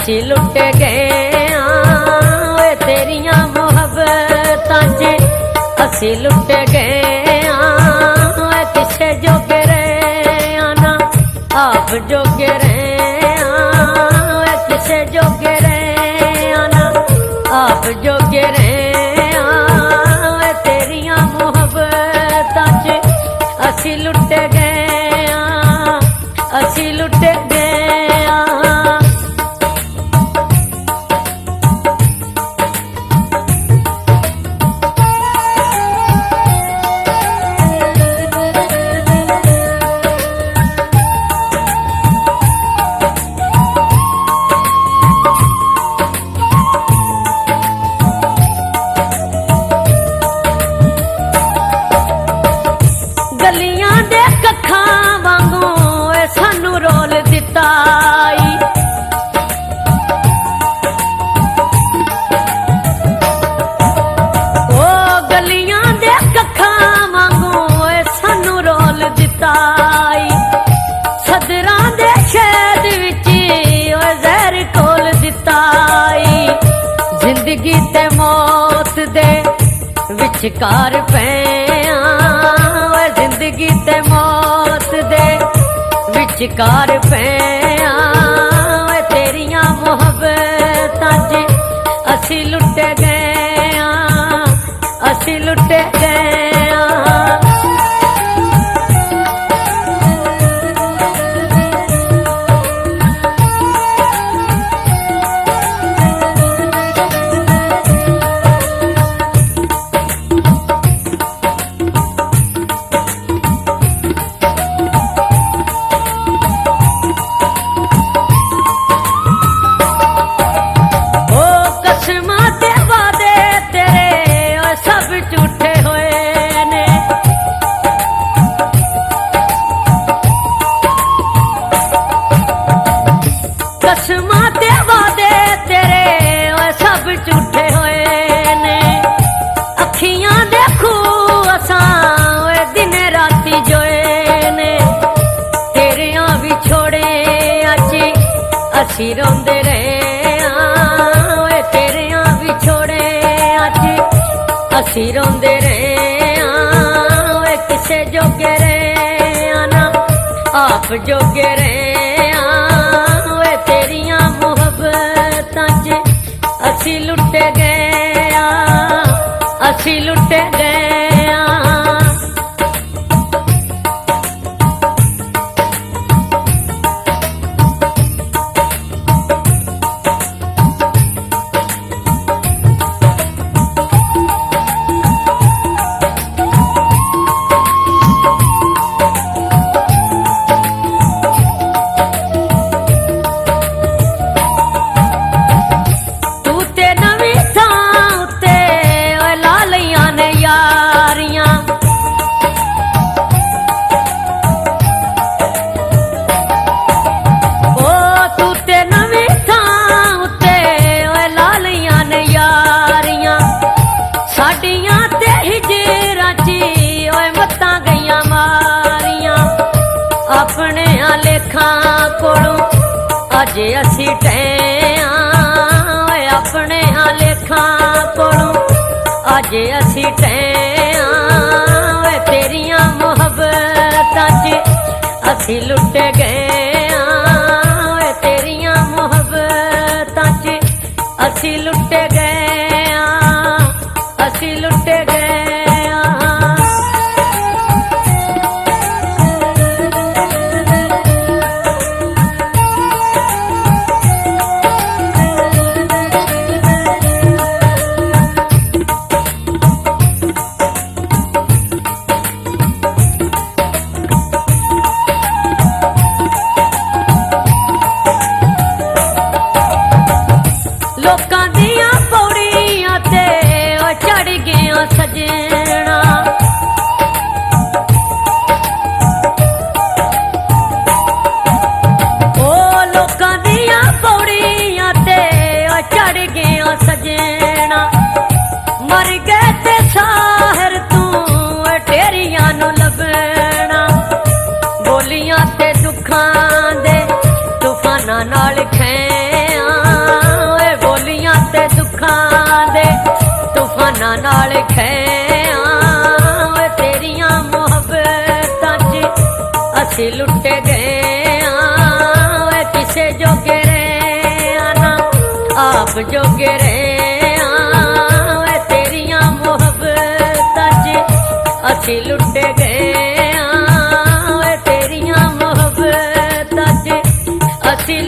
असी लुट गए हाँ तेरिया मुहब्बतां च असी लुट गए हाँ किसे जोगे रहे आना आप जोगे रहे हाँ किसे जोगे रहे आना आप जोगे रहे हाँ तेरिया मुहब्बतां च असी लुट गए हाँ असी लुट गए हाँ। गलियां दे कखां वांगू सानू रोल दिता ओ गलियां दे कखां वांगू सानू रोल दिता सदरां दे शहद विच जहर कोल दिता जिंदगी ते मौत दे विचकार पिया जिंदगी ते मौत दे विचकार पिया तेरिया मुहब्बतां च असी लुट गए हाँ असी लुट गए हाँ। कसमां ते वादे तेरे सब झूठे होए ने अखियां देखू असां दिन राती जोए ने तेरियां भी छोड़े अच असी रोंदे रहे हाँ तेरियां भी छोड़े अच असी रोंदे रहे हाँ किसे जोगे रहे आना आप जोगे रहे तेरिया मुहब्बतां च असी लुट गए असी लुट गए अपने लेखां कोलों अज असी टैया अपने लेखां कोलों अज असी टैया तेरिया मुहब्बतां च असी लुट गए तेरिया मुहब्बतां च असी लुट गए असी लुट गए। लोकां दियां पौड़ियां ते चढ़ गया सजना ओ लोकां दियां पौड़ियां ते चढ़ गया सजना मर गए ते साहर तू टेरियां नू लभना बोलियां ते दुखां दे तूफानां नाल खैया ਸੁੱਖਾਂ ਦੇ ਤੂਫਾਨਾਂ ਨਾਲ ਖਿਆ ਵੇ ਤੇਰੀਆਂ ਮੁਹੱਬਤਾਂ 'ਚ ਅਸੀਂ ਲੁੱਟ ਗਏ ਆਂ ਵੇ ਕਿਸੇ ਜੋਗੇ ਰਹੇ ਨਾ ਆਪ ਜੋਗੇ ਰਹੇ ਆਂ ਵੇ ਤੇਰੀਆਂ ਮੁਹੱਬਤਾਂ 'ਚ ਅਸੀਂ ਲੁੱਟ ਗਏ ਆਂ ਵੇ ਤੇਰੀਆਂ ਮੁਹੱਬਤਾਂ 'ਚ ਅਸੀਂ